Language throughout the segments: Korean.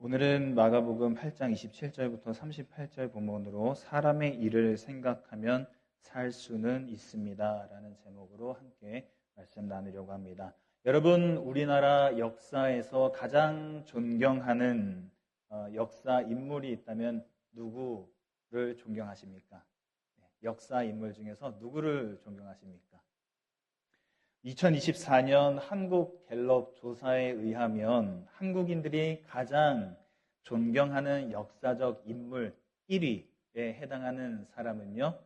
오늘은 마가복음 8장 27절부터 38절 본문으로 사람의 일을 생각하면 살 수는 있습니다 라는 제목으로 함께 말씀 나누려고 합니다. 여러분, 우리나라 역사에서 가장 존경하는 역사 인물이 있다면 누구를 존경하십니까? 역사 인물 중에서 누구를 존경하십니까? 2024년 한국 갤럽 조사에 의하면 한국인들이 가장 존경하는 역사적 인물 1위에 해당하는 사람은요,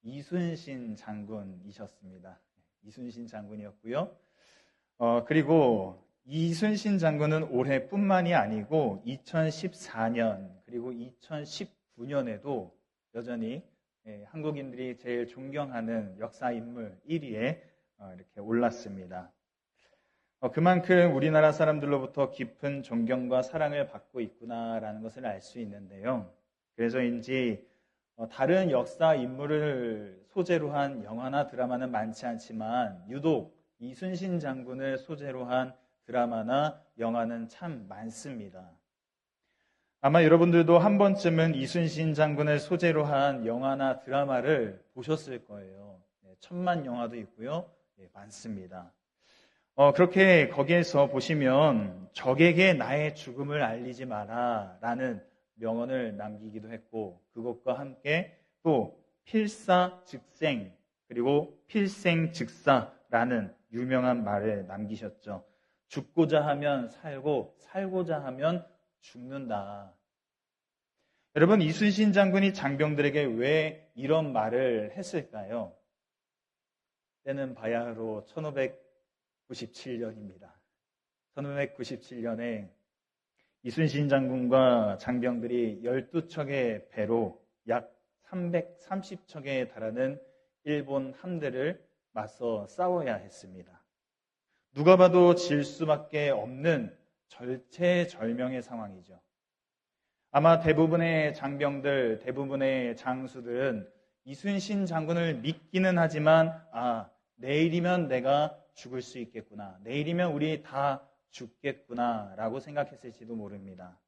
이순신 장군이셨습니다. 이순신 장군이었고요. 그리고 이순신 장군은 올해뿐만이 아니고 2014년 그리고 2019년에도 여전히 한국인들이 제일 존경하는 역사 인물 1위에 이렇게 올랐습니다. 그만큼 우리나라 사람들로부터 깊은 존경과 사랑을 받고 있구나라는 것을 알 수 있는데요. 그래서인지 다른 역사 인물을 소재로 한 영화나 드라마는 많지 않지만 유독 이순신 장군을 소재로 한 드라마나 영화는 참 많습니다. 아마 여러분들도 한 번쯤은 이순신 장군을 소재로 한 영화나 드라마를 보셨을 거예요. 천만 영화도 있고요. 많습니다. 그렇게 거기에서 보시면 적에게 나의 죽음을 알리지 마라 라는 명언을 남기기도 했고, 그것과 함께 또 필사즉생 그리고 필생즉사라는 유명한 말을 남기셨죠. 죽고자 하면 살고 살고자 하면 죽는다. 여러분, 이순신 장군이 장병들에게 왜 이런 말을 했을까요? 때는 바야흐로 1597년입니다. 1597년에 이순신 장군과 장병들이 12척의 배로 약 330척에 달하는 일본 함대를 맞서 싸워야 했습니다. 누가 봐도 질 수밖에 없는 절체절명의 상황이죠. 아마 대부분의 장병들, 대부분의 장수들은 이순신 장군을 믿기는 하지만 내일이면 내가 죽을 수 있겠구나, 내일이면 우리 다 죽겠구나 라고 생각했을지도 모릅니다.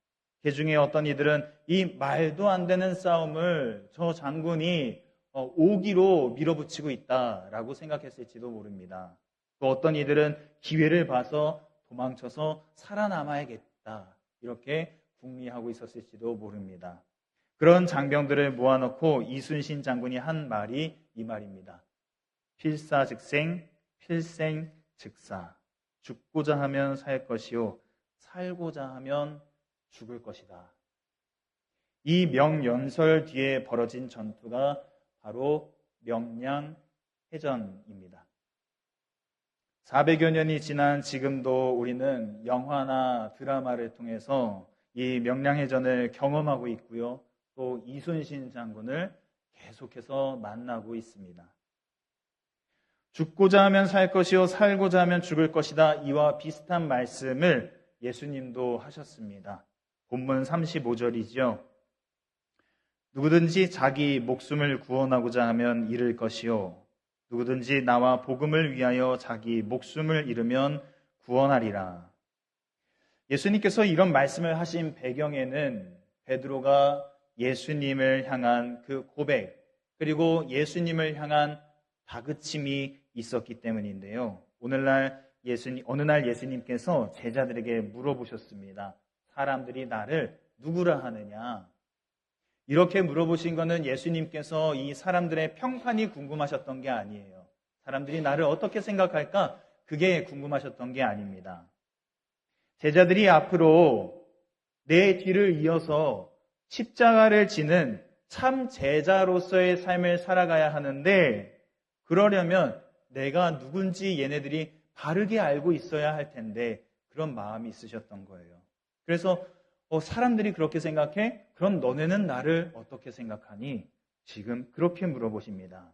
그 중에 어떤 이들은 이 말도 안 되는 싸움을 저 장군이 오기로 밀어붙이고 있다라고 생각했을지도 모릅니다. 또 어떤 이들은 기회를 봐서 도망쳐서 살아남아야겠다 이렇게 궁리하고 있었을지도 모릅니다. 그런 장병들을 모아놓고 이순신 장군이 한 말이 이 말입니다. 필사즉생, 필생즉사. 죽고자 하면 살 것이요, 살고자 하면 죽을 것이다. 이 명연설 뒤에 벌어진 전투가 바로 명량해전입니다. 400여 년이 지난 지금도 우리는 영화나 드라마를 통해서 이 명량해전을 경험하고 있고요. 또 이순신 장군을 계속해서 만나고 있습니다. 죽고자 하면 살 것이요, 살고자 하면 죽을 것이다. 이와 비슷한 말씀을 예수님도 하셨습니다. 본문 35절이죠. 누구든지 자기 목숨을 구원하고자 하면 잃을 것이요, 누구든지 나와 복음을 위하여 자기 목숨을 잃으면 구원하리라. 예수님께서 이런 말씀을 하신 배경에는 베드로가 예수님을 향한 그 고백, 그리고 예수님을 향한 다그침이 있었기 때문인데요. 어느 날 예수님께서 제자들에게 물어보셨습니다. 사람들이 나를 누구라 하느냐? 이렇게 물어보신 것은 예수님께서 이 사람들의 평판이 궁금하셨던 게 아니에요. 사람들이 나를 어떻게 생각할까? 그게 궁금하셨던 게 아닙니다. 제자들이 앞으로 내 뒤를 이어서 십자가를 지는 참 제자로서의 삶을 살아가야 하는데, 그러려면 내가 누군지 얘네들이 바르게 알고 있어야 할 텐데, 그런 마음이 있으셨던 거예요. 그래서 사람들이 그렇게 생각해? 그럼 너네는 나를 어떻게 생각하니? 지금 그렇게 물어보십니다.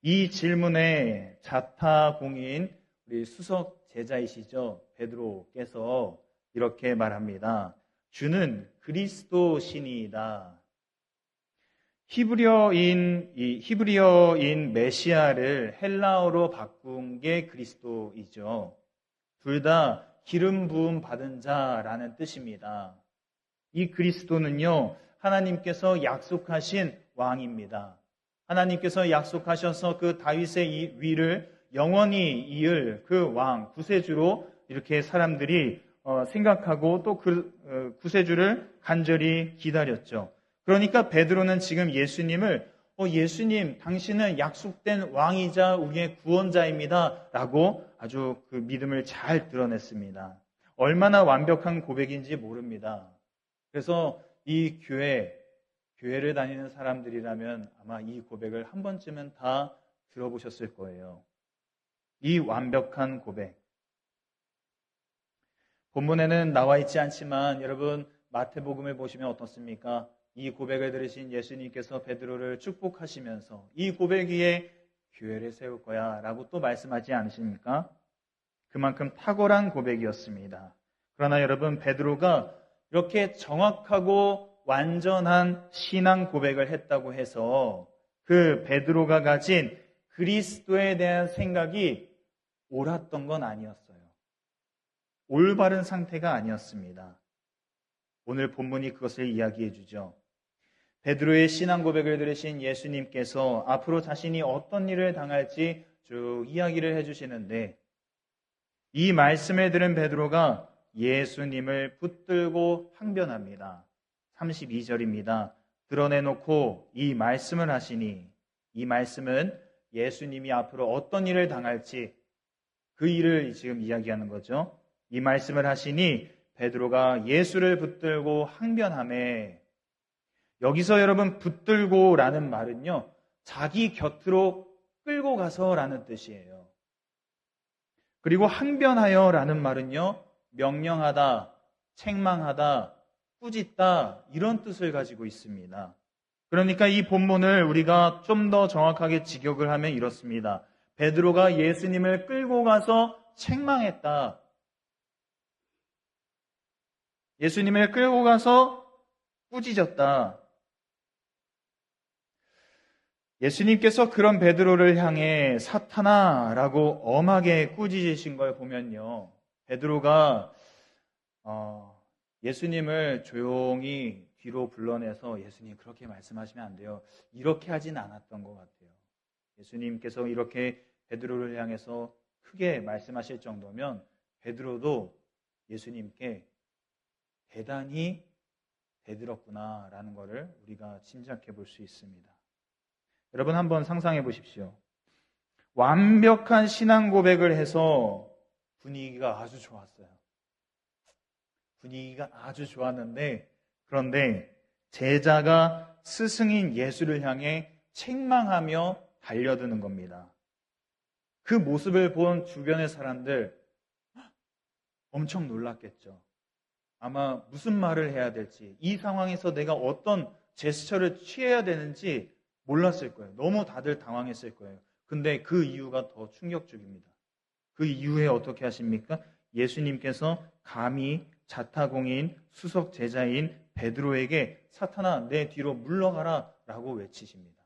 이 질문에 자타공인 우리 수석 제자이시죠, 베드로께서 이렇게 말합니다. 주는 그리스도시니이다. 히브리어인 메시아를 헬라어로 바꾼 게 그리스도이죠. 둘 다 기름 부음 받은 자라는 뜻입니다. 이 그리스도는요, 하나님께서 약속하신 왕입니다. 하나님께서 약속하셔서 그 다윗의 위를 영원히 이을 그 왕, 구세주로 이렇게 사람들이 생각하고 또 그 구세주를 간절히 기다렸죠. 그러니까 베드로는 지금 예수님을 예수님, 당신은 약속된 왕이자 우리의 구원자입니다 라고 아주 그 믿음을 잘 드러냈습니다. 얼마나 완벽한 고백인지 모릅니다. 그래서 이 교회를 다니는 사람들이라면 아마 이 고백을 한 번쯤은 다 들어보셨을 거예요. 이 완벽한 고백. 본문에는 나와 있지 않지만 여러분 마태복음을 보시면 어떻습니까? 이 고백을 들으신 예수님께서 베드로를 축복하시면서 이 고백 위에 교회를 세울 거야 라고 또 말씀하지 않으십니까? 그만큼 탁월한 고백이었습니다. 그러나 여러분 베드로가 이렇게 정확하고 완전한 신앙 고백을 했다고 해서 그 베드로가 가진 그리스도에 대한 생각이 옳았던 건 아니었어요. 올바른 상태가 아니었습니다. 오늘 본문이 그것을 이야기해 주죠. 베드로의 신앙 고백을 들으신 예수님께서 앞으로 자신이 어떤 일을 당할지 쭉 이야기를 해주시는데 이 말씀을 들은 베드로가 예수님을 붙들고 항변합니다. 32절입니다. 드러내놓고 이 말씀을 하시니, 이 말씀은 예수님이 앞으로 어떤 일을 당할지 그 일을 지금 이야기하는 거죠. 이 말씀을 하시니 베드로가 예수를 붙들고 항변하매, 여기서 여러분 붙들고라는 말은요, 자기 곁으로 끌고 가서라는 뜻이에요. 그리고 항변하여라는 말은요, 명령하다, 책망하다, 꾸짖다 이런 뜻을 가지고 있습니다. 그러니까 이 본문을 우리가 좀 더 정확하게 직역을 하면 이렇습니다. 베드로가 예수님을 끌고 가서 책망했다. 예수님을 끌고 가서 꾸짖었다. 예수님께서 그런 베드로를 향해 사탄아라고 엄하게 꾸짖으신 걸 보면요, 베드로가 예수님을 조용히 뒤로 불러내서 예수님 그렇게 말씀하시면 안 돼요, 이렇게 하진 않았던 것 같아요. 예수님께서 이렇게 베드로를 향해서 크게 말씀하실 정도면 베드로도 예수님께 대단히 대들었구나라는 것을 우리가 짐작해 볼 수 있습니다. 여러분 한번 상상해 보십시오. 완벽한 신앙 고백을 해서 분위기가 아주 좋았어요. 분위기가 아주 좋았는데, 그런데 제자가 스승인 예수를 향해 책망하며 달려드는 겁니다. 그 모습을 본 주변의 사람들 엄청 놀랐겠죠. 아마 무슨 말을 해야 될지, 이 상황에서 내가 어떤 제스처를 취해야 되는지 몰랐을 거예요. 너무 다들 당황했을 거예요. 근데 그 이유가 더 충격적입니다. 그 이후에 어떻게 하십니까? 예수님께서 감히 자타공인 수석 제자인 베드로에게 사탄아 내 뒤로 물러가라 라고 외치십니다.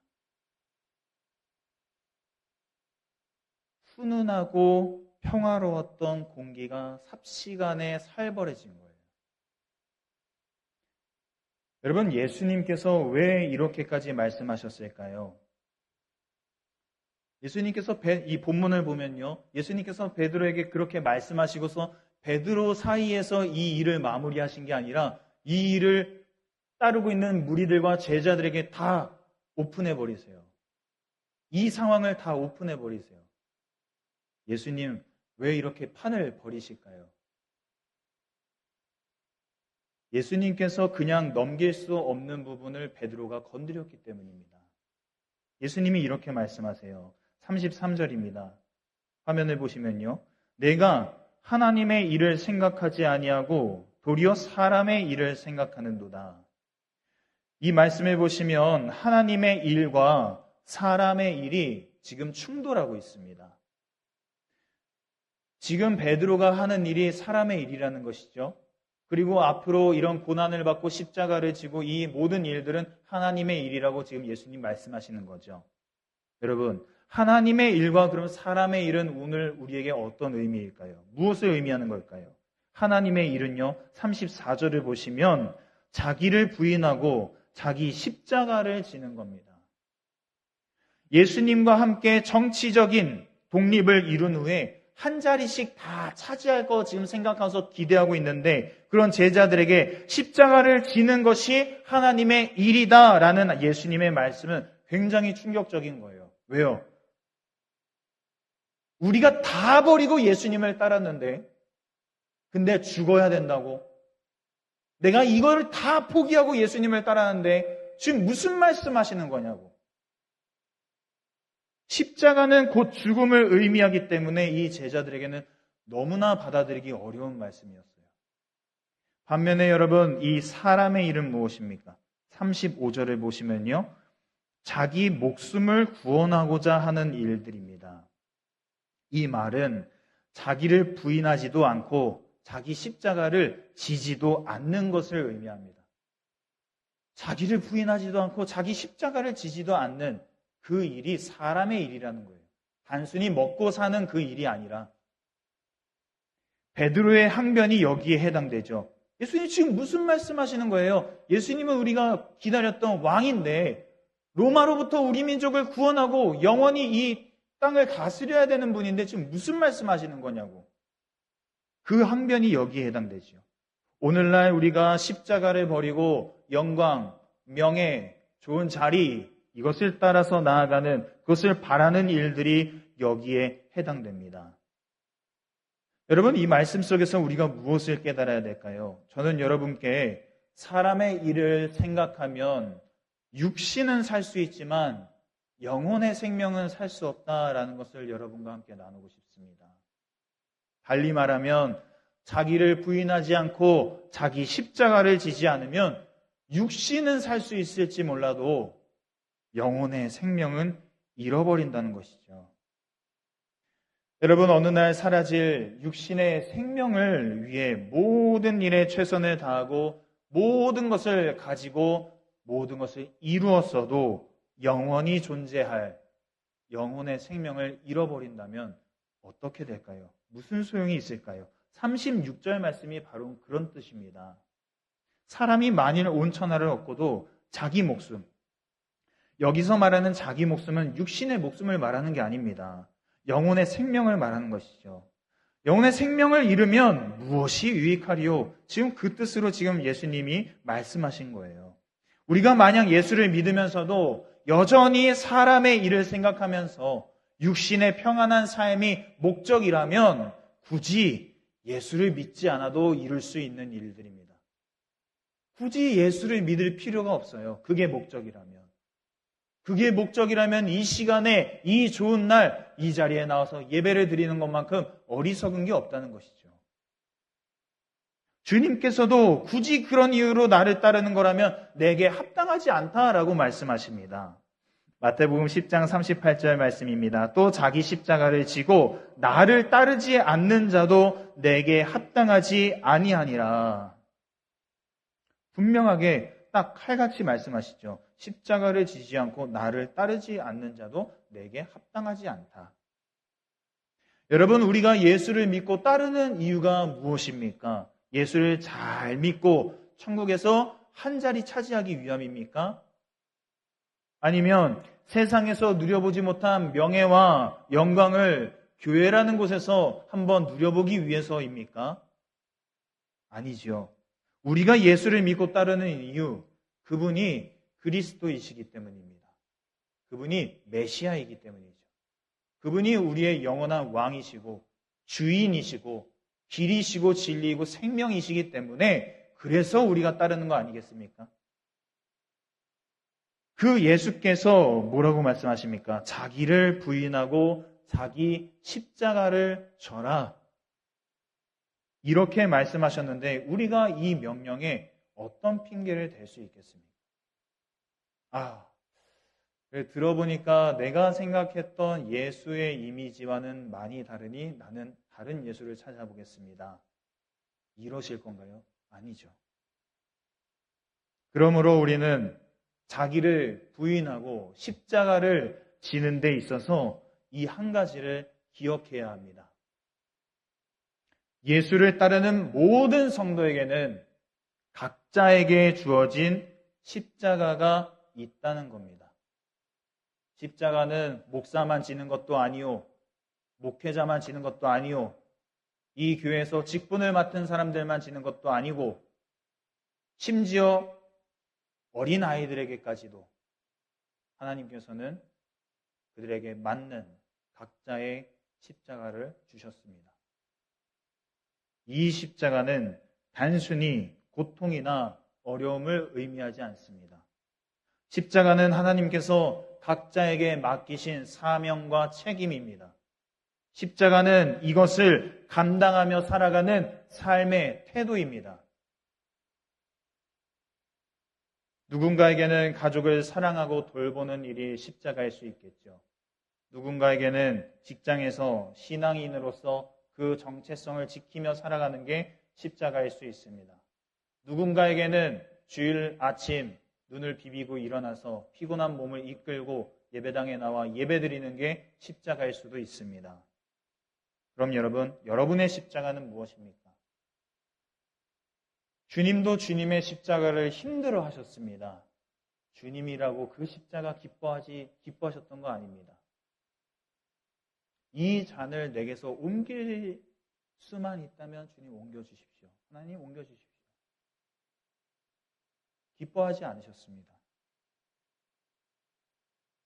훈훈하고 평화로웠던 공기가 삽시간에 살벌해진 거예요. 여러분, 예수님께서 왜 이렇게까지 말씀하셨을까요? 예수님께서 이 본문을 보면요, 예수님께서 베드로에게 그렇게 말씀하시고서 베드로 사이에서 이 일을 마무리하신 게 아니라 이 일을 따르고 있는 무리들과 제자들에게 다 오픈해 버리세요. 이 상황을 다 오픈해 버리세요. 예수님 왜 이렇게 판을 버리실까요? 예수님께서 그냥 넘길 수 없는 부분을 베드로가 건드렸기 때문입니다. 예수님이 이렇게 말씀하세요. 33절입니다. 화면을 보시면요, 내가 하나님의 일을 생각하지 아니하고 도리어 사람의 일을 생각하는도다. 이 말씀을 보시면 하나님의 일과 사람의 일이 지금 충돌하고 있습니다. 지금 베드로가 하는 일이 사람의 일이라는 것이죠. 그리고 앞으로 이런 고난을 받고 십자가를 지고 이 모든 일들은 하나님의 일이라고 지금 예수님 말씀하시는 거죠. 여러분, 하나님의 일과 그럼 사람의 일은 오늘 우리에게 어떤 의미일까요? 무엇을 의미하는 걸까요? 하나님의 일은요, 34절을 보시면 자기를 부인하고 자기 십자가를 지는 겁니다. 예수님과 함께 정치적인 독립을 이룬 후에 한 자리씩 다 차지할 거 지금 생각하면서 기대하고 있는데 그런 제자들에게 십자가를 지는 것이 하나님의 일이다라는 예수님의 말씀은 굉장히 충격적인 거예요. 왜요? 우리가 다 버리고 예수님을 따랐는데 근데 죽어야 된다고? 내가 이걸 다 포기하고 예수님을 따랐는데 지금 무슨 말씀하시는 거냐고. 십자가는 곧 죽음을 의미하기 때문에 이 제자들에게는 너무나 받아들이기 어려운 말씀이었어요. 반면에 여러분, 이 사람의 일은 무엇입니까? 35절을 보시면요. 자기 목숨을 구원하고자 하는 일들입니다. 이 말은 자기를 부인하지도 않고 자기 십자가를 지지도 않는 것을 의미합니다. 자기를 부인하지도 않고 자기 십자가를 지지도 않는 그 일이 사람의 일이라는 거예요. 단순히 먹고 사는 그 일이 아니라 베드로의 항변이 여기에 해당되죠. 예수님 지금 무슨 말씀하시는 거예요? 예수님은 우리가 기다렸던 왕인데 로마로부터 우리 민족을 구원하고 영원히 이 땅을 다스려야 되는 분인데 지금 무슨 말씀하시는 거냐고. 그 항변이 여기에 해당되죠. 오늘날 우리가 십자가를 버리고 영광, 명예, 좋은 자리 이것을 따라서 나아가는 그것을 바라는 일들이 여기에 해당됩니다. 여러분, 이 말씀 속에서 우리가 무엇을 깨달아야 될까요? 저는 여러분께 사람의 일을 생각하면 육신은 살 수 있지만 영혼의 생명은 살 수 없다라는 것을 여러분과 함께 나누고 싶습니다. 달리 말하면 자기를 부인하지 않고 자기 십자가를 지지 않으면 육신은 살 수 있을지 몰라도 영혼의 생명은 잃어버린다는 것이죠. 여러분, 어느 날 사라질 육신의 생명을 위해 모든 일에 최선을 다하고 모든 것을 가지고 모든 것을 이루었어도 영원히 존재할 영혼의 생명을 잃어버린다면 어떻게 될까요? 무슨 소용이 있을까요? 36절 말씀이 바로 그런 뜻입니다. 사람이 만일 온 천하를 얻고도 자기 목숨, 여기서 말하는 자기 목숨은 육신의 목숨을 말하는 게 아닙니다. 영혼의 생명을 말하는 것이죠. 영혼의 생명을 잃으면 무엇이 유익하리요? 지금 그 뜻으로 지금 예수님이 말씀하신 거예요. 우리가 만약 예수를 믿으면서도 여전히 사람의 일을 생각하면서 육신의 평안한 삶이 목적이라면 굳이 예수를 믿지 않아도 이룰 수 있는 일들입니다. 굳이 예수를 믿을 필요가 없어요. 그게 목적이라면. 그게 목적이라면 이 시간에 이 좋은 날 이 자리에 나와서 예배를 드리는 것만큼 어리석은 게 없다는 것이죠. 주님께서도 굳이 그런 이유로 나를 따르는 거라면 내게 합당하지 않다라고 말씀하십니다. 마태복음 10장 38절 말씀입니다. 또 자기 십자가를 지고 나를 따르지 않는 자도 내게 합당하지 아니하니라. 분명하게 딱 칼같이 말씀하시죠. 십자가를 지지 않고 나를 따르지 않는 자도 내게 합당하지 않다. 여러분, 우리가 예수를 믿고 따르는 이유가 무엇입니까? 예수를 잘 믿고 천국에서 한 자리 차지하기 위함입니까? 아니면 세상에서 누려보지 못한 명예와 영광을 교회라는 곳에서 한번 누려보기 위해서입니까? 아니죠. 우리가 예수를 믿고 따르는 이유, 그분이 그리스도이시기 때문입니다. 그분이 메시아이기 때문이죠. 그분이 우리의 영원한 왕이시고 주인이시고 길이시고 진리이고 생명이시기 때문에 그래서 우리가 따르는 거 아니겠습니까? 그 예수께서 뭐라고 말씀하십니까? 자기를 부인하고 자기 십자가를 져라. 이렇게 말씀하셨는데 우리가 이 명령에 어떤 핑계를 댈 수 있겠습니까? 들어보니까 내가 생각했던 예수의 이미지와는 많이 다르니 나는 다른 예수를 찾아보겠습니다. 이러실 건가요? 아니죠. 그러므로 우리는 자기를 부인하고 십자가를 지는 데 있어서 이 한 가지를 기억해야 합니다. 예수를 따르는 모든 성도에게는 각자에게 주어진 십자가가 있다는 겁니다. 십자가는 목사만 지는 것도 아니요, 목회자만 지는 것도 아니요, 이 교회에서 직분을 맡은 사람들만 지는 것도 아니고, 심지어 어린 아이들에게까지도 하나님께서는 그들에게 맞는 각자의 십자가를 주셨습니다. 이 십자가는 단순히 고통이나 어려움을 의미하지 않습니다. 십자가는 하나님께서 각자에게 맡기신 사명과 책임입니다. 십자가는 이것을 감당하며 살아가는 삶의 태도입니다. 누군가에게는 가족을 사랑하고 돌보는 일이 십자가일 수 있겠죠. 누군가에게는 직장에서 신앙인으로서 그 정체성을 지키며 살아가는 게 십자가일 수 있습니다. 누군가에게는 주일 아침 눈을 비비고 일어나서 피곤한 몸을 이끌고 예배당에 나와 예배드리는 게 십자가일 수도 있습니다. 그럼 여러분, 여러분의 십자가는 무엇입니까? 주님도 주님의 십자가를 힘들어 하셨습니다. 주님이라고 그 십자가 기뻐하셨던 거 아닙니다. 이 잔을 내게서 옮길 수만 있다면 주님 옮겨주십시오. 하나님 옮겨주십시오. 기뻐하지 않으셨습니다.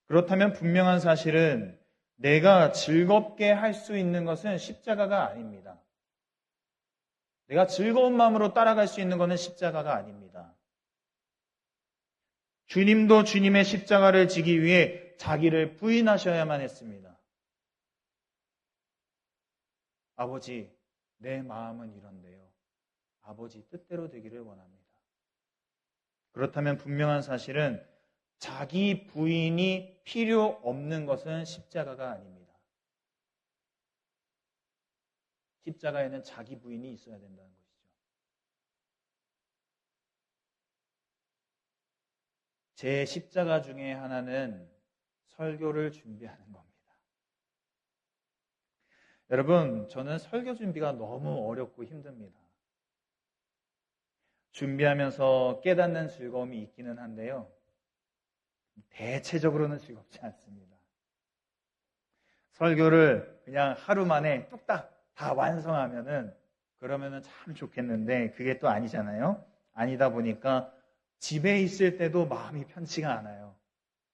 그렇다면 분명한 사실은 내가 즐겁게 할 수 있는 것은 십자가가 아닙니다. 내가 즐거운 마음으로 따라갈 수 있는 것은 십자가가 아닙니다. 주님도 주님의 십자가를 지기 위해 자기를 부인하셔야만 했습니다. 아버지, 내 마음은 이런데요. 아버지 뜻대로 되기를 원합니다. 그렇다면 분명한 사실은 자기 부인이 필요 없는 것은 십자가가 아닙니다. 십자가에는 자기 부인이 있어야 된다는 것이죠. 제 십자가 중에 하나는 설교를 준비하는 겁니다. 여러분, 저는 설교 준비가 너무 어렵고 힘듭니다. 준비하면서 깨닫는 즐거움이 있기는 한데요. 대체적으로는 즐겁지 않습니다. 설교를 그냥 하루 만에 뚝딱 다 완성하면은 그러면은 참 좋겠는데 그게 또 아니잖아요. 아니다 보니까 집에 있을 때도 마음이 편치가 않아요.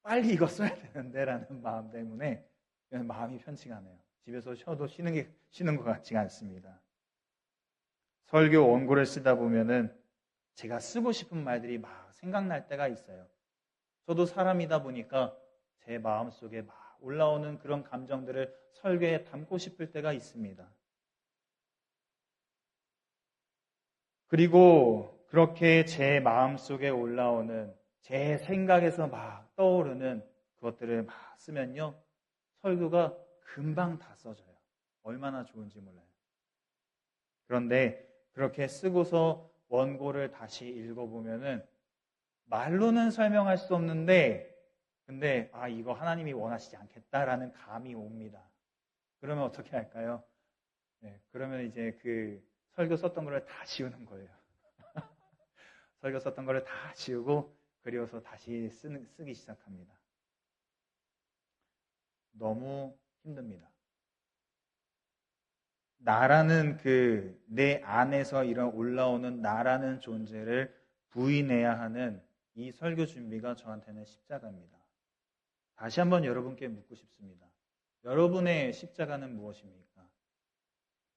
빨리 이거 써야 되는데 라는 마음 때문에 마음이 편치가 않아요. 집에서 쉬어도 쉬는 것 같지가 않습니다. 설교 원고를 쓰다 보면은 제가 쓰고 싶은 말들이 막 생각날 때가 있어요. 저도 사람이다 보니까 제 마음속에 막 올라오는 그런 감정들을 설교에 담고 싶을 때가 있습니다. 그리고 그렇게 제 마음속에 올라오는 제 생각에서 막 떠오르는 그것들을 막 쓰면요. 설교가 금방 다 써져요. 얼마나 좋은지 몰라요. 그런데 그렇게 쓰고서 원고를 다시 읽어보면은 말로는 설명할 수 없는데 근데 이거 하나님이 원하시지 않겠다라는 감이 옵니다. 그러면 어떻게 할까요? 네, 그러면 이제 그 설교 썼던 거를 다 지우는 거예요. 설교 썼던 거를 다 지우고 그리워서 다시 쓰기 시작합니다. 너무 힘듭니다. 나라는 내 안에서 이런 올라오는 나라는 존재를 부인해야 하는 이 설교 준비가 저한테는 십자가입니다. 다시 한번 여러분께 묻고 싶습니다. 여러분의 십자가는 무엇입니까?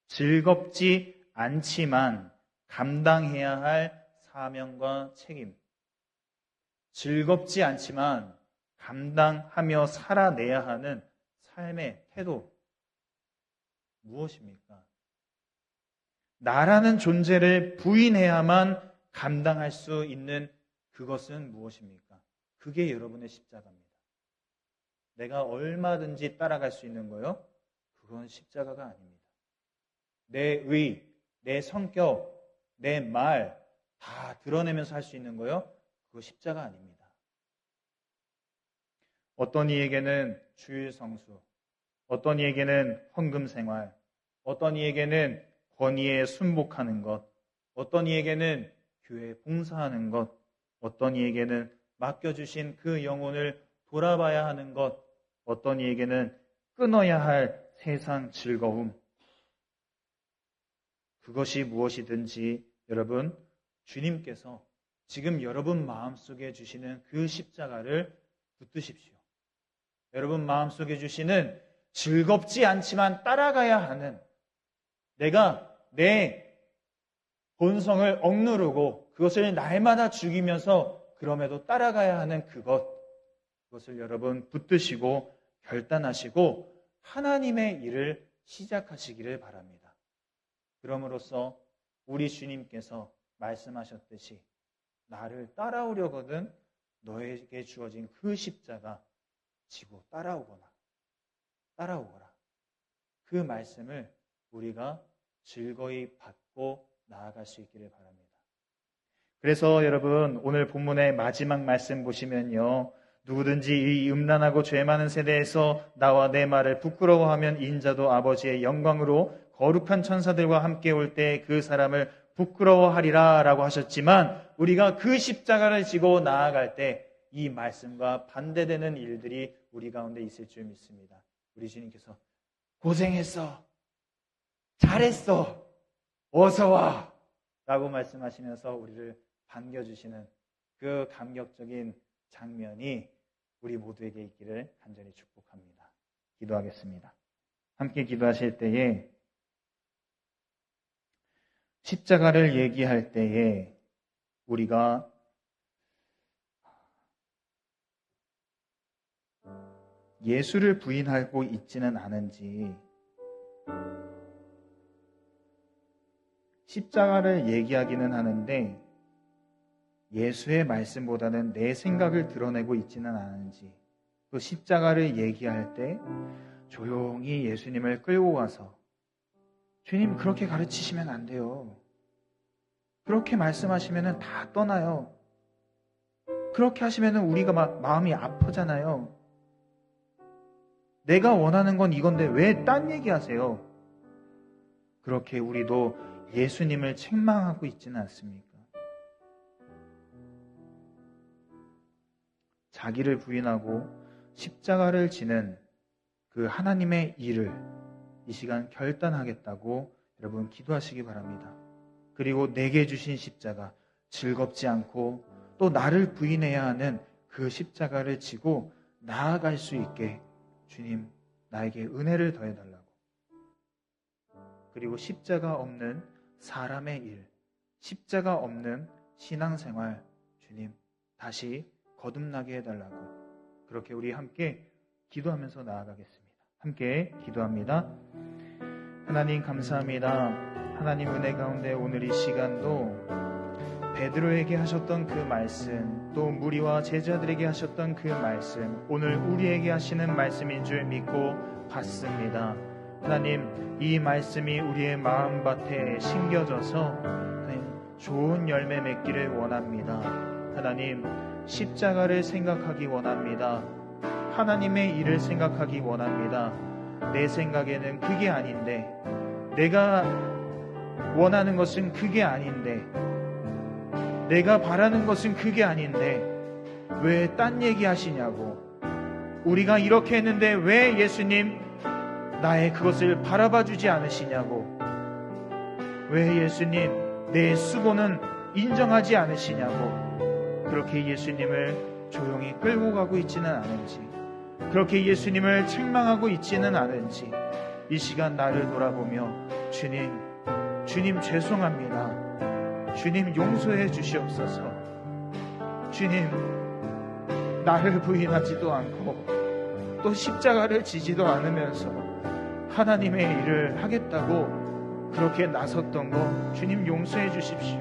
즐겁지 않지만 감당해야 할 사명과 책임. 즐겁지 않지만 감당하며 살아내야 하는 삶의 태도. 무엇입니까? 나라는 존재를 부인해야만 감당할 수 있는 그것은 무엇입니까? 그게 여러분의 십자가입니다. 내가 얼마든지 따라갈 수 있는 거요? 그건 십자가가 아닙니다. 내 의, 내 성격, 내 말 다 드러내면서 할 수 있는 거요? 그거 십자가 아닙니다. 어떤 이에게는 주일 성수, 어떤 이에게는 헌금 생활, 어떤 이에게는 권위에 순복하는 것, 어떤 이에게는 교회에 봉사하는 것, 어떤 이에게는 맡겨주신 그 영혼을 돌아봐야 하는 것, 어떤 이에게는 끊어야 할 세상 즐거움, 그것이 무엇이든지 여러분, 주님께서 지금 여러분 마음속에 주시는 그 십자가를 붙드십시오. 여러분 마음속에 주시는 즐겁지 않지만 따라가야 하는, 내가 내 본성을 억누르고 그것을 날마다 죽이면서 그럼에도 따라가야 하는 그것을 여러분 붙드시고 결단하시고 하나님의 일을 시작하시기를 바랍니다. 그럼으로써 우리 주님께서 말씀하셨듯이 나를 따라오려거든 너에게 주어진 그 십자가 지고 따라오거라. 그 말씀을 우리가 즐거이 받고 나아갈 수 있기를 바랍니다. 그래서 여러분 오늘 본문의 마지막 말씀 보시면요, 누구든지 이 음란하고 죄 많은 세대에서 나와 내 말을 부끄러워하면 인자도 아버지의 영광으로 거룩한 천사들과 함께 올 때 그 사람을 부끄러워하리라 라고 하셨지만, 우리가 그 십자가를 지고 나아갈 때 이 말씀과 반대되는 일들이 우리 가운데 있을 줄 믿습니다. 우리 주님께서 고생했어, 잘했어, 어서와 라고 말씀하시면서 우리를 반겨주시는 그 감격적인 장면이 우리 모두에게 있기를 간절히 축복합니다. 기도하겠습니다. 함께 기도하실 때에 십자가를 얘기할 때에 우리가 예수를 부인하고 있지는 않은지, 십자가를 얘기하기는 하는데 예수의 말씀보다는 내 생각을 드러내고 있지는 않은지, 그 십자가를 얘기할 때 조용히 예수님을 끌고 가서 주님 그렇게 가르치시면 안 돼요. 그렇게 말씀하시면 다 떠나요. 그렇게 하시면 우리가 마음이 아프잖아요. 내가 원하는 건 이건데 왜 딴 얘기하세요? 그렇게 우리도 예수님을 책망하고 있지는 않습니까? 자기를 부인하고 십자가를 지는 그 하나님의 일을 이 시간 결단하겠다고 여러분 기도하시기 바랍니다. 그리고 내게 주신 십자가, 즐겁지 않고 또 나를 부인해야 하는 그 십자가를 지고 나아갈 수 있게 주님 나에게 은혜를 더해달라고, 그리고 십자가 없는 사람의 일, 십자가 없는 신앙생활 주님 다시 거듭나게 해달라고, 그렇게 우리 함께 기도하면서 나아가겠습니다. 함께 기도합니다. 하나님 감사합니다. 하나님 은혜 가운데 오늘 이 시간도 베드로에게 하셨던 그 말씀, 또 무리와 제자들에게 하셨던 그 말씀, 오늘 우리에게 하시는 말씀인 줄 믿고 받습니다. 하나님, 이 말씀이 우리의 마음밭에 심겨져서 하나님, 좋은 열매 맺기를 원합니다. 하나님, 십자가를 생각하기 원합니다. 하나님의 일을 생각하기 원합니다. 내 생각에는 그게 아닌데, 내가 원하는 것은 그게 아닌데, 내가 바라는 것은 그게 아닌데 왜 딴 얘기 하시냐고, 우리가 이렇게 했는데 왜 예수님 나의 그것을 바라봐 주지 않으시냐고, 왜 예수님 내 수고는 인정하지 않으시냐고, 그렇게 예수님을 조용히 끌고 가고 있지는 않은지, 그렇게 예수님을 책망하고 있지는 않은지 이 시간 나를 돌아보며 주님 죄송합니다. 주님 용서해 주시옵소서. 주님 나를 부인하지도 않고 또 십자가를 지지도 않으면서 하나님의 일을 하겠다고 그렇게 나섰던 거 주님 용서해 주십시오.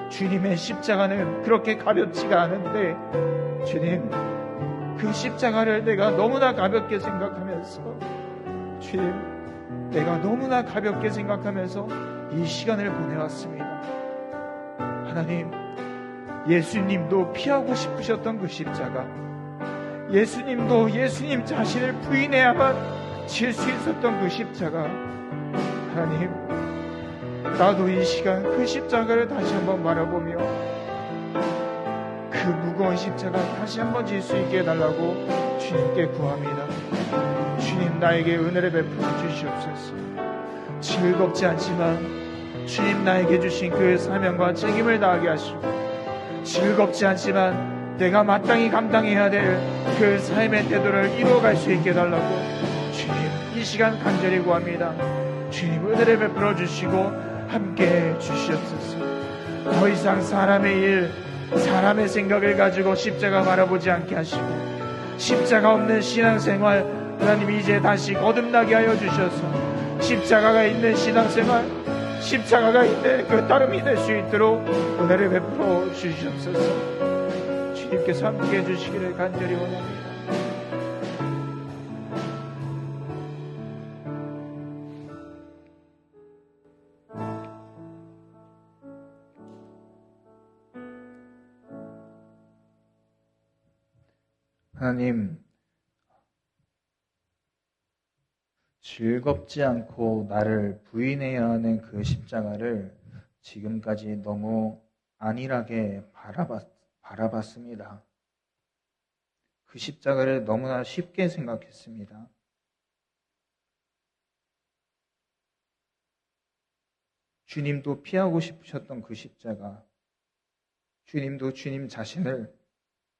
주님의 십자가는 그렇게 가볍지가 않은데 주님 그 십자가를 내가 너무나 가볍게 생각하면서, 주님 내가 너무나 가볍게 생각하면서 이 시간을 보내왔습니다. 하나님, 예수님도 피하고 싶으셨던 그 십자가, 예수님도 예수님 자신을 부인해야만 질 수 있었던 그 십자가, 하나님 나도 이 시간 그 십자가를 다시 한번 바라보며 그 무거운 십자가 다시 한번 질 수 있게 해달라고 주님께 구합니다. 주님, 나에게 은혜를 베풀어 주시옵소서. 즐겁지 않지만 주님 나에게 주신 그 사명과 책임을 다하게 하시고, 즐겁지 않지만 내가 마땅히 감당해야 될 그 삶의 태도를 이루어갈 수 있게 해달라고 주님 이 시간 간절히 구합니다. 주님, 은혜를 베풀어 주시고 함께해 주시옵소서. 더 이상 사람의 일, 사람의 생각을 가지고 십자가 바라보지 않게 하시고, 십자가 없는 신앙생활 하나님 이제 다시 거듭나게 하여 주셔서 십자가가 있는 신앙생활, 십자가가 있는 그 따름이 될 수 있도록 은혜를 베풀어 주시옵소서. 주님께서 함께해 주시기를 간절히 원합니다. 하나님, 즐겁지 않고 나를 부인해야 하는 그 십자가를 지금까지 너무 안일하게 바라봤습니다. 그 십자가를 너무나 쉽게 생각했습니다. 주님도 피하고 싶으셨던 그 십자가, 주님도 주님 자신을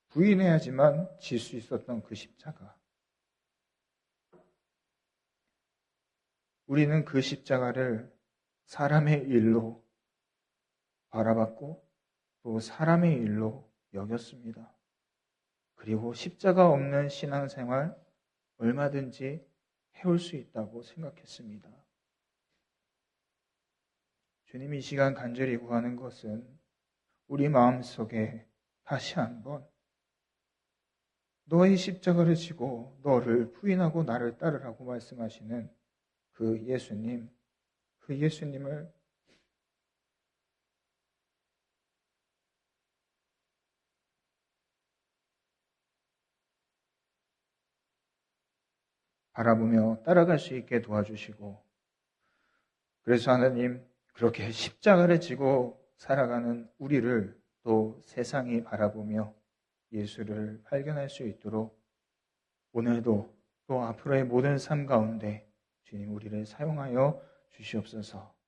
부인해야지만 질 수 있었던 그 십자가, 우리는 그 십자가를 사람의 일로 바라봤고 또 사람의 일로 여겼습니다. 그리고 십자가 없는 신앙생활 얼마든지 해올 수 있다고 생각했습니다. 주님, 이 시간 간절히 구하는 것은 우리 마음속에 다시 한번 너의 십자가를 지고 너를 부인하고 나를 따르라고 말씀하시는 그 예수님을 바라보며 따라갈 수 있게 도와주시고, 그래서 하나님, 그렇게 십자가를 지고 살아가는 우리를 또 세상이 바라보며 예수를 발견할 수 있도록 오늘도 또 앞으로의 모든 삶 가운데 주님 우리를 사용하여 주시옵소서.